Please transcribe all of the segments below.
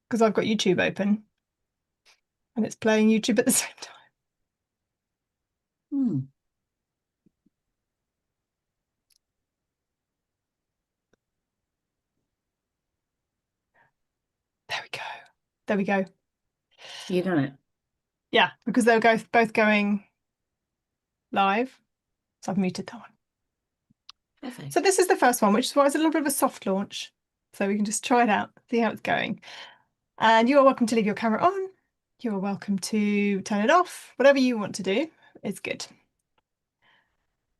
because I've got YouTube open and it's playing YouTube at the same time. Hmm. There we go. There we go. You done it. Yeah, because they'll go both going live. So I've muted that one. So Perfect. this is the first one, which is why it's a little bit of a soft launch. So we can just try it out, see how it's going. And you are welcome to leave your camera on. You are welcome to turn it off. Whatever you want to do is good.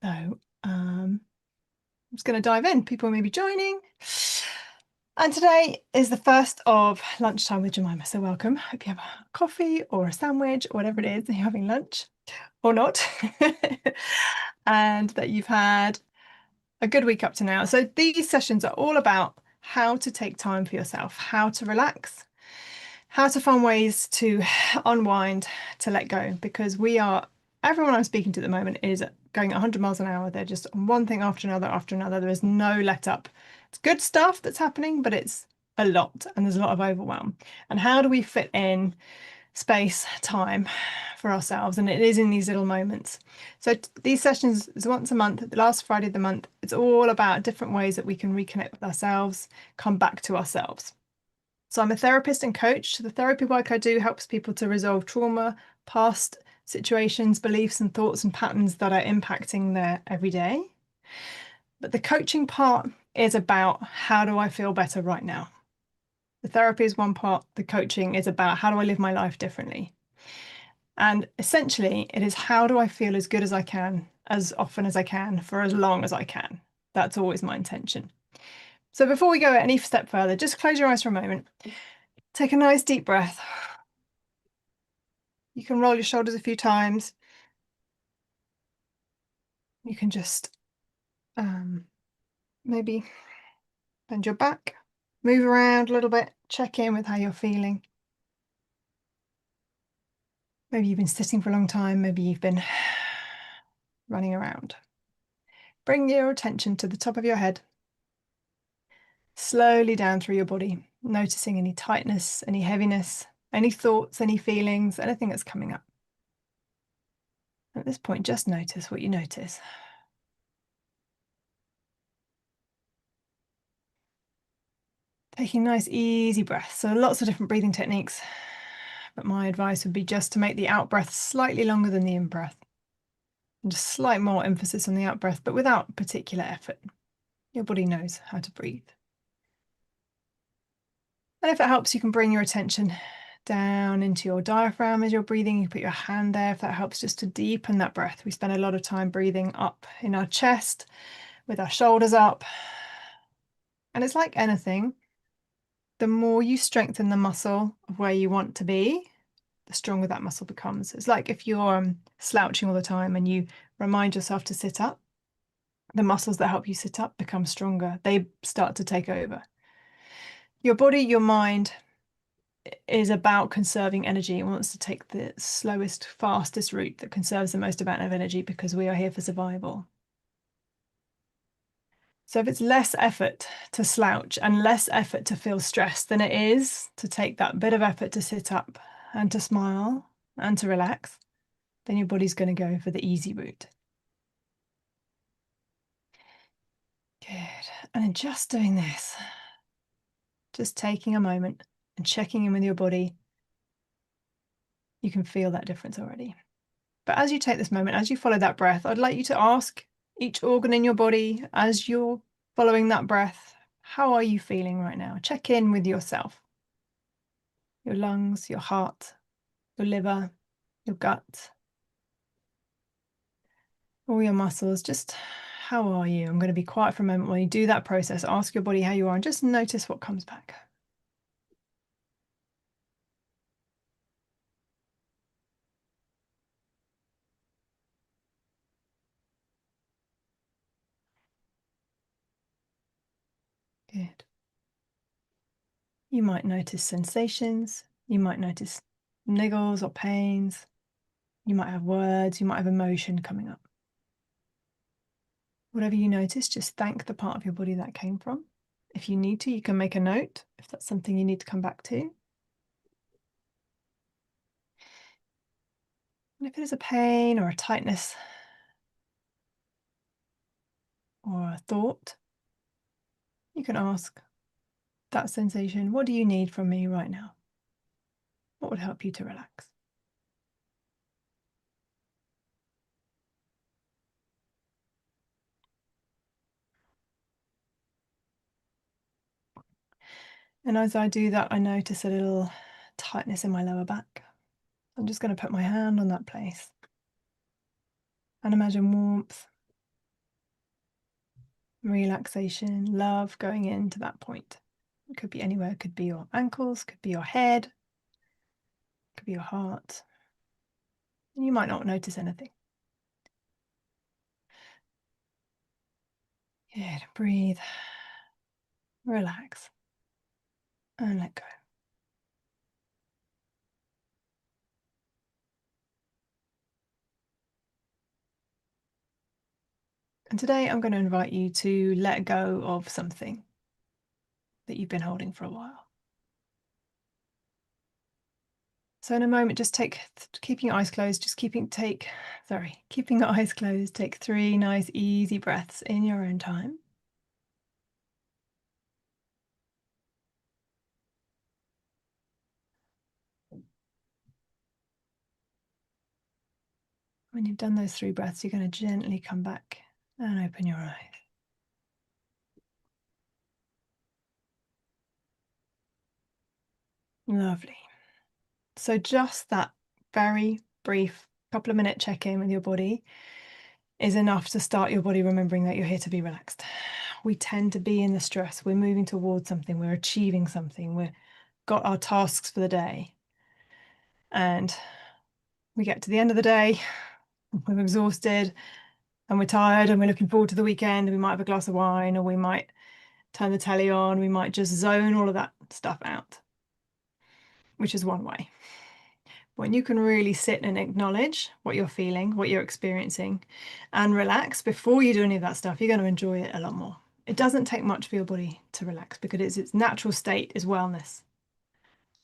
So I'm just going to dive in. People may be joining. And today is the first of Lunchtime with Jemima. So welcome. Hope you have a coffee or a sandwich or whatever it is that you're having lunch or not. And that you've had a good week up to now. So these sessions are all about how to take time for yourself, how to relax, how to find ways to unwind, to let go, because everyone I'm speaking to at the moment is going 100 miles an hour. They're just on one thing after another after another. There is no let up. It's good stuff that's happening, but it's a lot and there's a lot of overwhelm. And how do we fit in space, time for ourselves? And it is in these little moments. So these sessions is once a month, the last Friday of the month. It's all about different ways that we can reconnect with ourselves, come back to ourselves. So I'm a therapist and coach. So the therapy work I do helps people to resolve trauma, past situations, beliefs and thoughts and patterns that are impacting their everyday. But the coaching part is about how do I feel better right now? The therapy is one part, the coaching is about how do I live my life differently? And essentially, it is how do I feel as good as I can, as often as I can, for as long as I can. That's always my intention. So before we go any step further, just close your eyes for a moment. Take a nice deep breath. You can roll your shoulders a few times. You can just maybe bend your back, move around a little bit, check in with how you're feeling. Maybe you've been sitting for a long time, maybe you've been running around. Bring your attention to the top of your head, slowly down through your body, noticing any tightness, any heaviness, any thoughts, any feelings, anything that's coming up. At this point, just notice what you notice. Taking nice, easy breaths. So lots of different breathing techniques, but my advice would be just to make the out breath slightly longer than the in breath. And just slight more emphasis on the out breath, but without particular effort. Your body knows how to breathe. And if it helps, you can bring your attention down into your diaphragm as you're breathing. You put your hand there if that helps, just to deepen that breath. We spend a lot of time breathing up in our chest with our shoulders up. And it's like anything, the more you strengthen the muscle of where you want to be, the stronger that muscle becomes. It's like if you're slouching all the time and you remind yourself to sit up, the muscles that help you sit up become stronger. They start to take over. Your body, your mind is about conserving energy. It wants to take the slowest, fastest route that conserves the most amount of energy because we are here for survival. So if it's less effort to slouch and less effort to feel stressed than it is to take that bit of effort to sit up and to smile and to relax, then your body's going to go for the easy route. Good. And in just doing this, just taking a moment and checking in with your body, you can feel that difference already. But as you take this moment, as you follow that breath, I'd like you to ask each organ in your body as you're following that breath, how are you feeling right now? Check in with yourself. Your lungs, your heart, your liver, your gut, all your muscles. Just how are you? I'm going to be quiet for a moment while you do that process. Ask your body how you are and just notice what comes back. Good. You might notice sensations. You might notice niggles or pains. You might have words. You might have emotion coming up. Whatever you notice, just thank the part of your body that came from. If you need to, you can make a note if that's something you need to come back to. And if it is a pain or a tightness or a thought, you can ask that sensation, what do you need from me right now? What would help you to relax? And as I do that, I notice a little tightness in my lower back. I'm just going to put my hand on that place and imagine warmth, relaxation, love going into that point. It could be anywhere. It could be your ankles, could be your head, could be your heart. And you might not notice anything. Good. Breathe, relax, and let go. And today I'm going to invite you to let go of something that you've been holding for a while. So in a moment, just keeping your eyes closed, keeping your eyes closed, take 3 nice, easy breaths in your own time. When you've done those 3 breaths, you're going to gently come back and open your eyes. Lovely. So just that very brief couple of minute check-in with your body is enough to start your body remembering that you're here to be relaxed. We tend to be in the stress. We're moving towards something. We're achieving something. We've got our tasks for the day. And we get to the end of the day, we're exhausted and we're tired and we're looking forward to the weekend. We might have a glass of wine or we might turn the telly on. We might just zone all of that stuff out, which is one way. When you can really sit and acknowledge what you're feeling, what you're experiencing, and relax before you do any of that stuff, you're going to enjoy it a lot more. It doesn't take much for your body to relax because its natural state is wellness.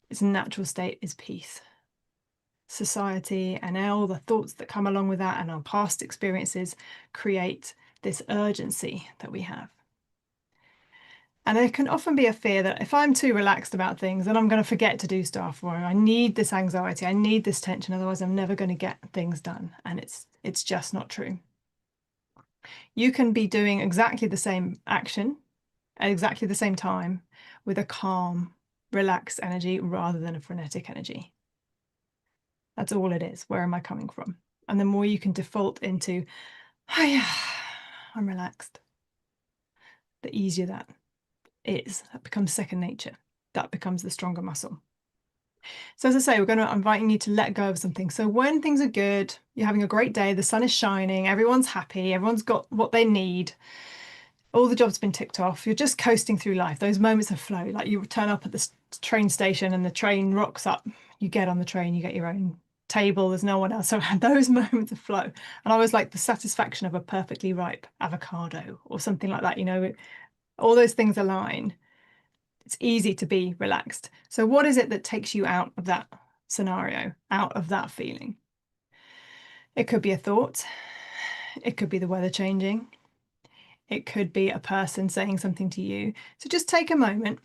Its natural state is peace. Society and all the thoughts that come along with that and our past experiences create this urgency that we have. And there can often be a fear that if I'm too relaxed about things, then I'm going to forget to do stuff, or I need this anxiety, I need this tension, otherwise I'm never going to get things done. And it's just not true. You can be doing exactly the same action at exactly the same time with a calm, relaxed energy rather than a frenetic energy. That's all it is. Where am I coming from? And the more you can default into, oh yeah, I'm relaxed, the easier that is. That becomes second nature. That becomes the stronger muscle. So as I say, I'm inviting you to let go of something. So when things are good, you're having a great day, the sun is shining, everyone's happy, everyone's got what they need, all the jobs been ticked off, you're just coasting through life. Those moments of flow, like you turn up at the train station and the train rocks up, you get on the train, you get your own table, there's no one else. So those moments of flow. And I was like the satisfaction of a perfectly ripe avocado or something like that, all those things align. It's easy to be relaxed. So what is it that takes you out of that scenario, out of that feeling? It could be a thought. It could be the weather changing. It could be a person saying something to you. So just take a moment.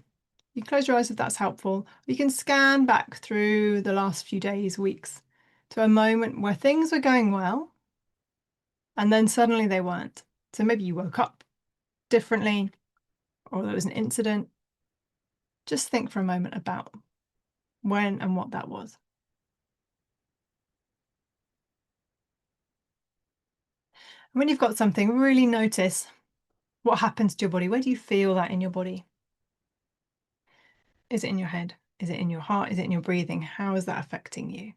You close your eyes if that's helpful. You can scan back through the last few days, weeks, to a moment where things were going well, and then suddenly they weren't. So maybe you woke up differently, or there was an incident. Just think for a moment about when and what that was. And when you've got something, really notice what happens to your body. Where do you feel that in your body? Is it in your head? Is it in your heart? Is it in your breathing? How is that affecting you?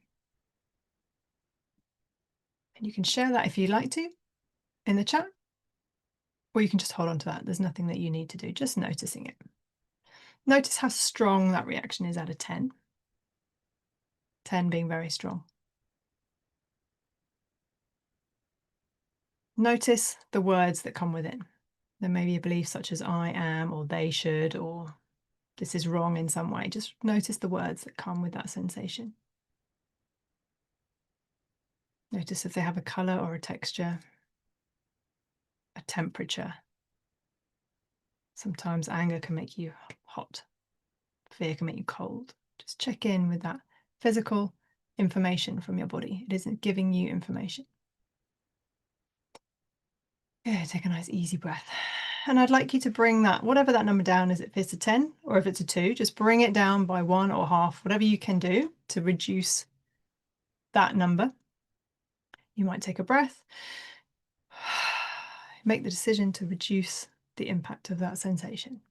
And you can share that if you like to in the chat, or you can just hold on to that. There's nothing that you need to do, just noticing it. Notice how strong that reaction is out of 10. 10 being very strong. Notice the words that come with it. There may be a belief such as I am, or they should, or this is wrong in some way. Just notice the words that come with that sensation. Notice if they have a color or a texture, a temperature. Sometimes anger can make you hot. Fear can make you cold. Just check in with that physical information from your body. It isn't giving you information. Good. Take a nice easy breath. And I'd like you to bring that, whatever that number down is, if it's a 10 or if it's a 2, just bring it down by 1 or half, whatever you can do to reduce that number. You might take a breath, make the decision to reduce the impact of that sensation.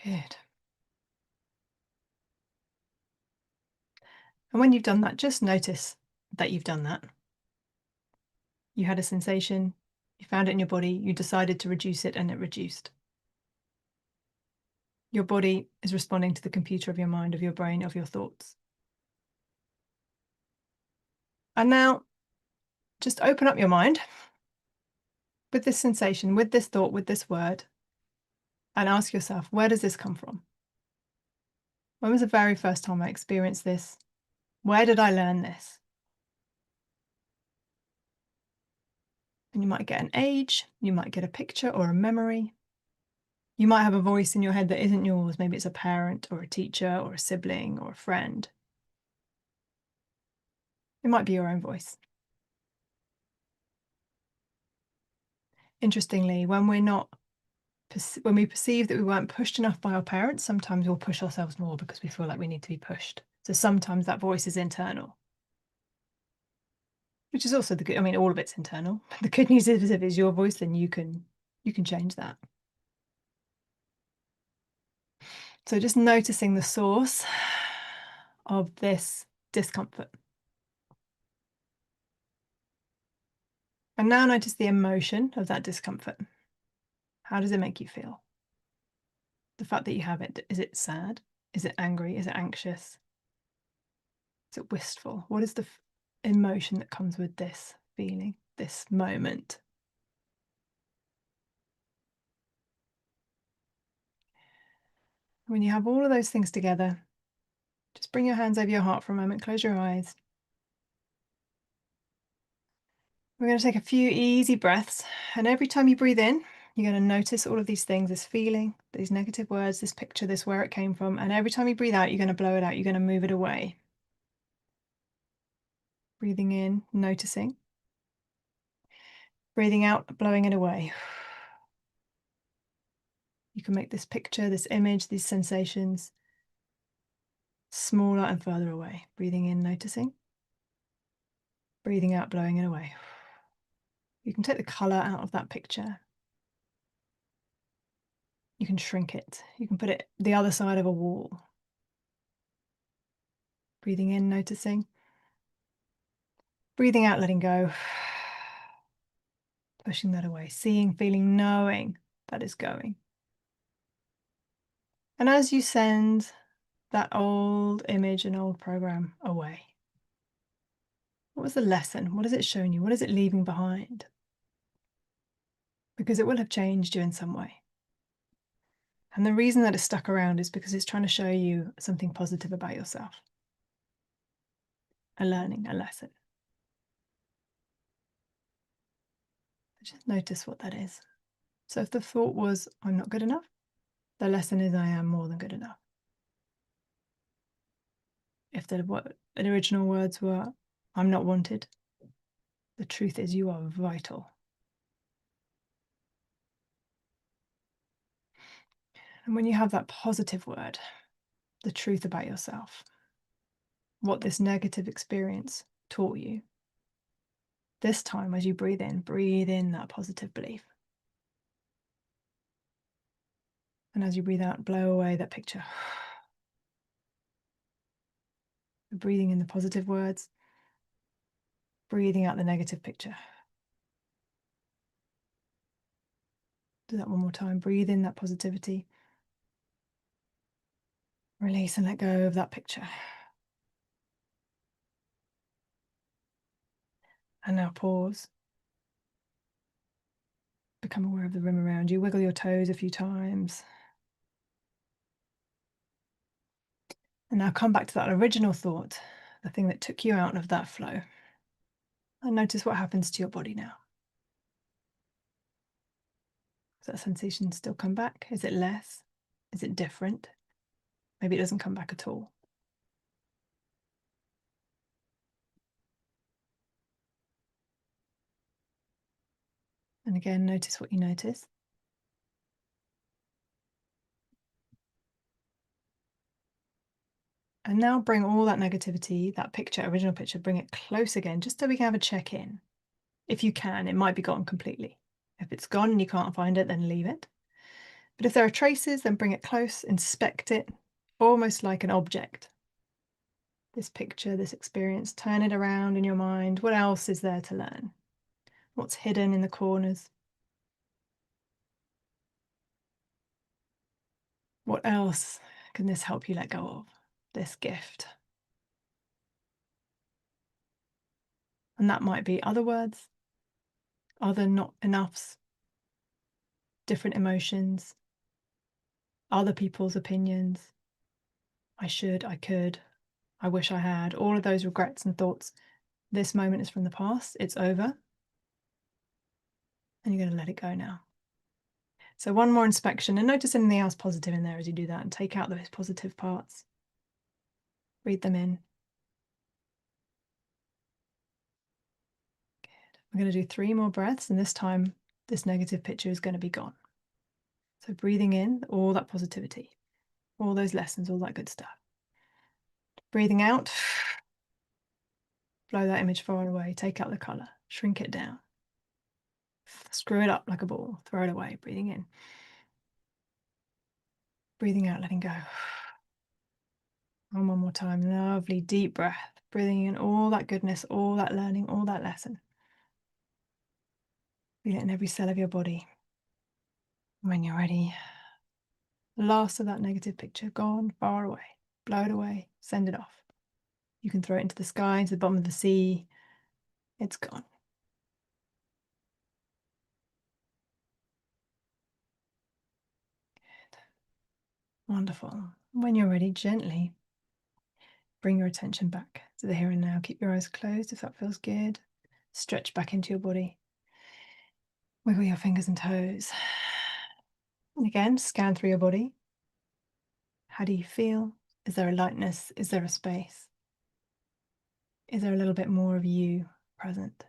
Good. And when you've done that, just notice that you've done that. You had a sensation, you found it in your body, you decided to reduce it, and it reduced. Your body is responding to the computer of your mind, of your brain, of your thoughts. And now, just open up your mind with this sensation, with this thought, with this word, and ask yourself, where does this come from? When was the very first time I experienced this? Where did I learn this? And you might get an age, you might get a picture or a memory. You might have a voice in your head that isn't yours. Maybe it's a parent or a teacher or a sibling or a friend. It might be your own voice. Interestingly, when we perceive that we weren't pushed enough by our parents, sometimes we'll push ourselves more because we feel like we need to be pushed. So sometimes that voice is internal, which is also the good. I mean, all of it's internal. The good news is if it's your voice, then you can change that. So just noticing the source of this discomfort. And now notice the emotion of that discomfort. How does it make you feel? The fact that you have it, is it sad? Is it angry? Is it anxious? Is it wistful? What is the emotion that comes with this feeling, this moment? When you have all of those things together, just bring your hands over your heart for a moment, close your eyes. We're going to take a few easy breaths, and every time you breathe in, you're going to notice all of these things, this feeling, these negative words, this picture, this where it came from, and every time you breathe out, you're going to blow it out, you're going to move it away. Breathing in, noticing. Breathing out, blowing it away. You can make this picture, this image, these sensations smaller and further away. Breathing in, noticing. Breathing out, blowing it away. You can take the color out of that picture. You can shrink it. You can put it the other side of a wall. Breathing in, noticing. Breathing out, letting go. Pushing that away. Seeing, feeling, knowing that is going. And as you send that old image and old program away, what was the lesson? What has it shown you? What is it leaving behind? Because it will have changed you in some way. And the reason that it's stuck around is because it's trying to show you something positive about yourself. A learning, a lesson. Just notice what that is. So if the thought was, I'm not good enough, the lesson is I am more than good enough. If the original words were, I'm not wanted, the truth is you are vital. And when you have that positive word, the truth about yourself, what this negative experience taught you, this time as you breathe in that positive belief. And as you breathe out, blow away that picture. Breathing in the positive words, breathing out the negative picture. Do that one more time. Breathe in that positivity. Release and let go of that picture. And now pause. Become aware of the room around you. Wiggle your toes a few times. And now come back to that original thought, the thing that took you out of that flow. And notice what happens to your body now. Does that sensation still come back? Is it less? Is it different? Maybe it doesn't come back at all. And again, notice what you notice. And now bring all that negativity, that picture, original picture, bring it close again, just so we can have a check-in. If you can, it might be gone completely. If it's gone and you can't find it, then leave it. But if there are traces, then bring it close, inspect it, almost like an object. This picture, this experience, turn it around in your mind. What else is there to learn? What's hidden in the corners? What else can this help you let go of? This gift. And that might be other words, other not enoughs, different emotions, other people's opinions. I should, I could, I wish I had, all of those regrets and thoughts. This moment is from the past, it's over. And you're going to let it go now. So one more inspection, and notice anything else positive in there as you do that, and take out those positive parts. Breathe them in. Good. We're going to do 3 more breaths, and this time this negative picture is going to be gone. So breathing in all that positivity, all those lessons, all that good stuff. Breathing out, blow that image far away, take out the color, shrink it down. Screw it up like a ball, throw it away, breathing in. Breathing out, letting go. And one more time, lovely deep breath, breathing in all that goodness, all that learning, all that lesson. Feel it in every cell of your body. When you're ready, last of that negative picture, gone, far away. Blow it away, send it off. You can throw it into the sky, into the bottom of the sea. It's gone. Good. Wonderful. When you're ready, gently bring your attention back to the here and now. Keep your eyes closed if that feels good. Stretch back into your body. Wiggle your fingers and toes. And again, scan through your body. How do you feel? Is there a lightness? Is there a space? Is there a little bit more of you present?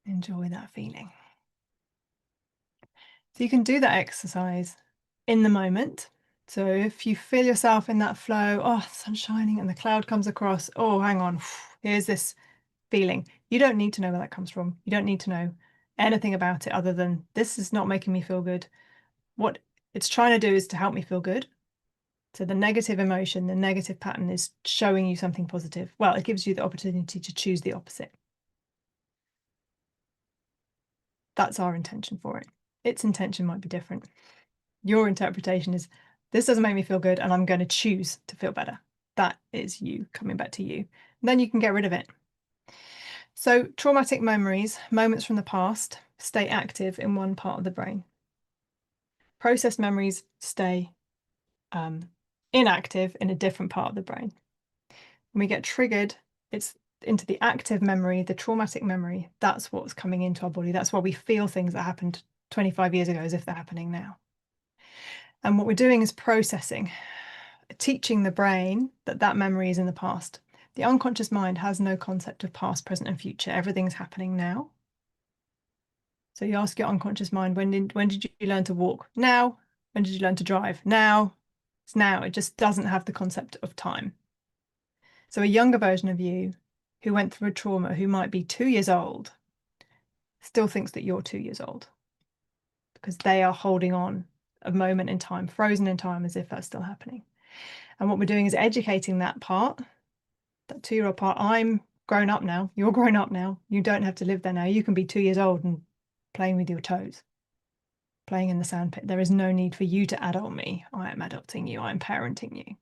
Enjoy that feeling. So you can do that exercise in the moment. So if you feel yourself in that flow, oh, the sun's shining and the cloud comes across, oh, hang on, here's this feeling. You don't need to know where that comes from. You don't need to know anything about it other than this is not making me feel good. What it's trying to do is to help me feel good. So the negative emotion, the negative pattern is showing you something positive. Well, it gives you the opportunity to choose the opposite. That's our intention for it. Its intention might be different. Your interpretation is, this doesn't make me feel good and I'm going to choose to feel better. That is you coming back to you. And then you can get rid of it. So traumatic memories, moments from the past, stay active in one part of the brain. Processed memories stay inactive in a different part of the brain. When we get triggered, it's into the active memory, the traumatic memory. That's what's coming into our body. That's why we feel things that happened 25 years ago as if they're happening now. And what we're doing is processing, teaching the brain that that memory is in the past. The unconscious mind has no concept of past, present, and future. Everything's happening now. So you ask your unconscious mind, when did you learn to walk? Now. When did you learn to drive? Now. It's now. It just doesn't have the concept of time. So a younger version of you who went through a trauma, who might be 2 years old, still thinks that you're 2 years old because they are holding on a moment in time, frozen in time, as if that's still happening. And what we're doing is educating that part, that 2-year-old part. I'm grown up now. You're grown up now. You don't have to live there now. You can be 2 years old and playing with your toes, playing in the sandpit. There is no need for you to adult me. I am adulting you. I'm parenting you.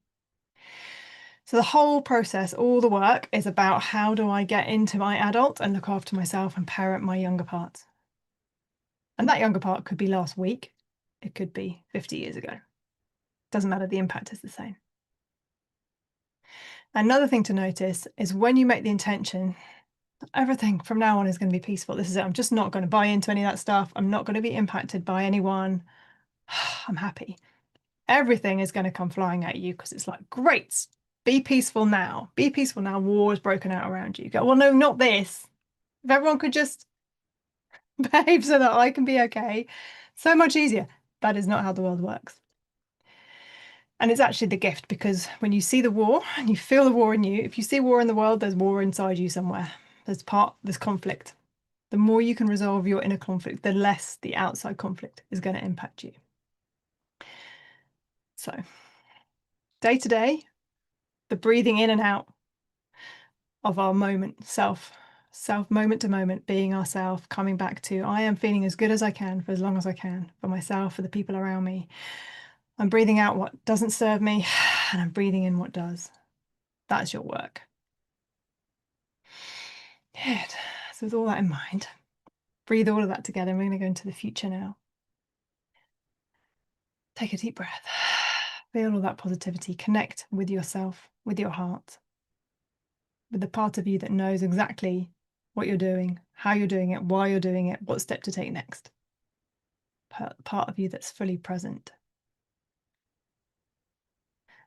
So the whole process, all the work is about how do I get into my adult and look after myself and parent my younger parts. And that younger part could be last week. It could be 50 years ago. Doesn't matter, the impact is the same. Another thing to notice is when you make the intention, everything from now on is going to be peaceful. This is it. I'm just not going to buy into any of that stuff. I'm not going to be impacted by anyone. I'm happy. Everything is going to come flying at you because it's like, great, be peaceful now. Be peaceful now. War is broken out around you. You go, well, no, not this. If everyone could just behave so that I can be okay, so much easier. That is not how the world works. And it's actually the gift, because when you see the war and you feel the war in you, if you see war in the world, there's war inside you somewhere. There's conflict. The more you can resolve your inner conflict, the less the outside conflict is going to impact you. So, day to day, the breathing in and out of our moment, self moment to moment, being ourself, coming back to, I am feeling as good as I can for as long as I can, for myself, for the people around me. I'm breathing out what doesn't serve me, and I'm breathing in what does. That's your work. Good. So with all that in mind, breathe all of that together, and we're going to go into the future now. Take a deep breath. Feel all that positivity. Connect with yourself, with your heart, with the part of you that knows exactly what you're doing, how you're doing it, why you're doing it, what step to take next. Part of you that's fully present.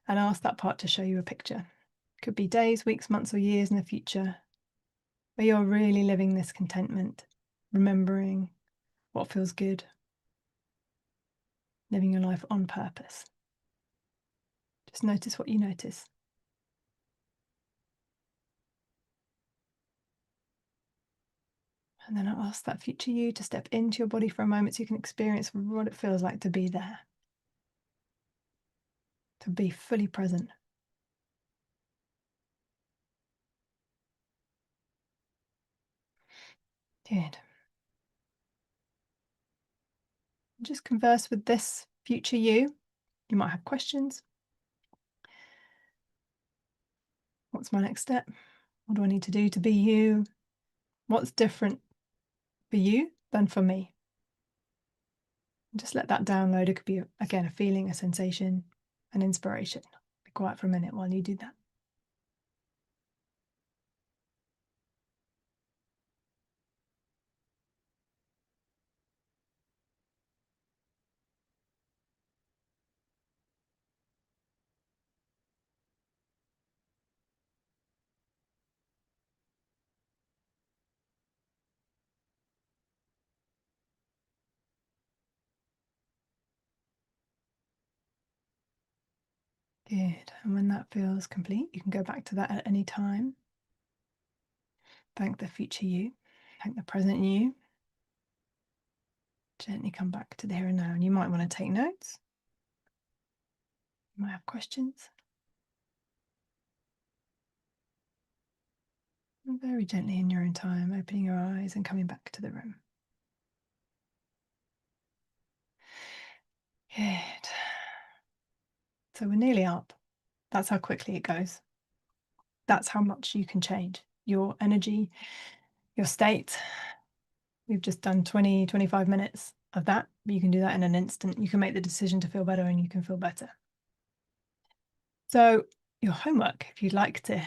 And ask that part to show you a picture. Could be days, weeks, months, or years in the future, where you're really living this contentment, remembering what feels good, living your life on purpose. Just notice what you notice. And then I'll ask that future you to step into your body for a moment so you can experience what it feels like to be there, to be fully present. Good. Just converse with this future you. You might have questions. What's my next step? What do I need to do to be you? What's different for you than for me? Just let that download. It could be, again, a feeling, a sensation, an inspiration. Be quiet for a minute while you do that. Good. And when that feels complete, you can go back to that at any time. Thank the future you. Thank the present you. Gently come back to the here and now. And you might want to take notes. You might have questions. And very gently in your own time, opening your eyes and coming back to the room. Good. So we're nearly up. That's how quickly it goes. That's how much you can change your energy, your state. We've just done 20, 25 minutes of that. You can do that in an instant. You can make the decision to feel better, and you can feel better. So your homework, if you'd like to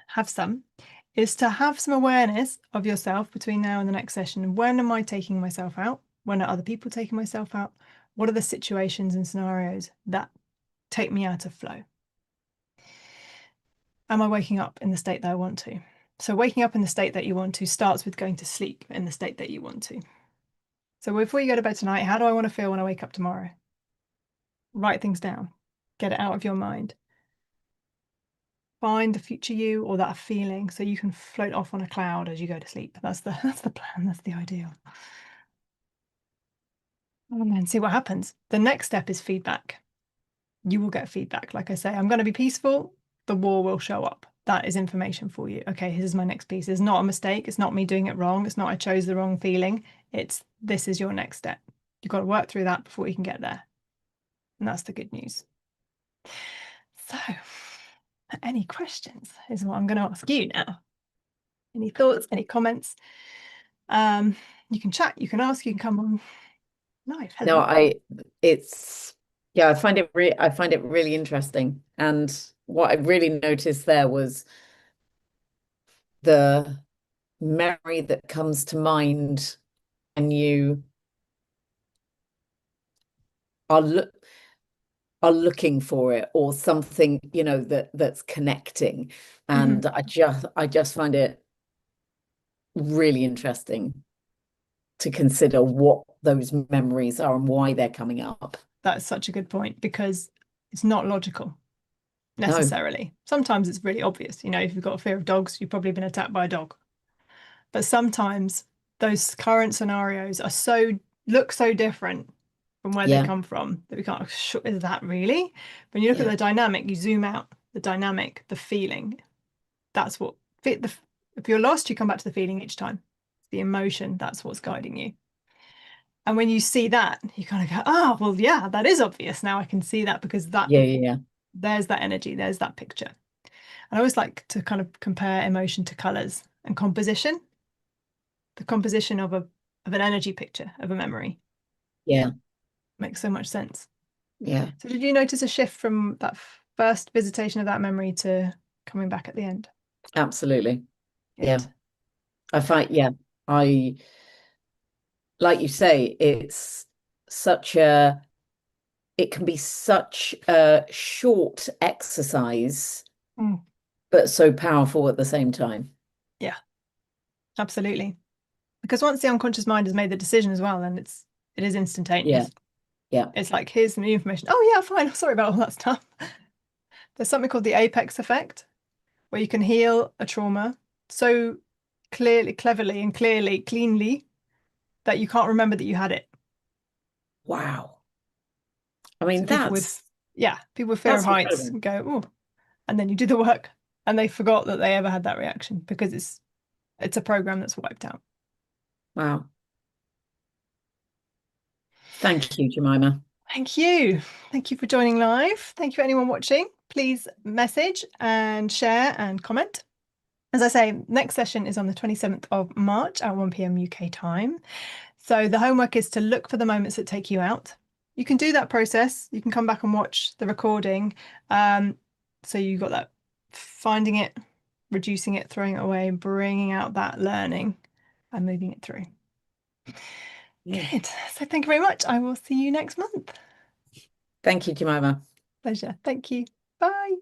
have some, is to have some awareness of yourself between now and the next session. When am I taking myself out? When are other people taking myself out? What are the situations and scenarios that take me out of flow? Am I waking up in the state that I want to? So waking up in the state that you want to starts with going to sleep in the state that you want to. So before you go to bed tonight, how do I want to feel when I wake up tomorrow? Write things down. Get it out of your mind. Find the future you or that feeling so you can float off on a cloud as you go to sleep. That's the plan. That's the ideal. And then see what happens. The next step is feedback. You will get feedback. Like I say, I'm going to be peaceful. The war will show up. That is information for you. Okay, here's my next piece. It's not a mistake. It's not me doing it wrong. It's not I chose the wrong feeling. It's this is your next step. You've got to work through that before you can get there. And that's the good news. So, any questions is what I'm going to ask you now. Any thoughts, any comments? You can chat, you can ask, you can come on live. Hello. No, it's Yeah, I find it really interesting. And what I really noticed there was the memory that comes to mind when you are look are looking for it or something, that's connecting. Hmm. And I just find it really interesting to consider what those memories are and why they're coming up. That's such a good point because it's not logical No, necessarily. Sometimes it's really obvious. If you've got a fear of dogs, you've probably been attacked by a dog. But sometimes those current scenarios are look so different from where they yeah, come from that we can't, is that really? When you look at yeah, the dynamic, you zoom out, the dynamic, the feeling. That's what fit the if you're lost, you come back to the feeling each time. The emotion, that's what's guiding you. And when you see that, you kind of go, oh, well, yeah, that is obvious. Now I can see that because yeah, yeah, yeah. there's that energy, there's that picture. And I always like to kind of compare emotion to colors and composition, the composition of an energy picture of a memory Yeah, makes so much sense. yeah, So did you notice a shift from that first visitation of that memory to coming back at the end? absolutely. Yeah. Good. Yeah, I, like you say, such a, it can be such a short exercise, Mm, but so powerful at the same time. yeah, absolutely. Because once the unconscious mind has made the decision as well, then it is Yeah, instantaneous. yeah. It's like, here's the new information. Oh yeah, fine. Sorry about all that stuff. There's something called the apex effect, where you can heal a trauma so clearly, cleverly, and cleanly that you can't remember that you had it. Wow. I mean, So people with fear of that's heights incredible. go, oh, and then you do the work and they forgot that they ever had that reaction because it's a program that's wiped out. Wow. Thank you, Jemima. Thank you. Thank you for joining live. Thank you for anyone watching. Please message and share and comment. As I say, next session is on the 27th of March at 1 p.m. UK time. So the homework is to look for the moments that take you out. You can do that process. You can come back and watch the recording. So you got that finding it, reducing it, throwing it away, bringing out that learning and moving it through. Yeah. Good. So thank you very much. I will see you next month. Thank you, Jemima. Pleasure. Thank you. Bye.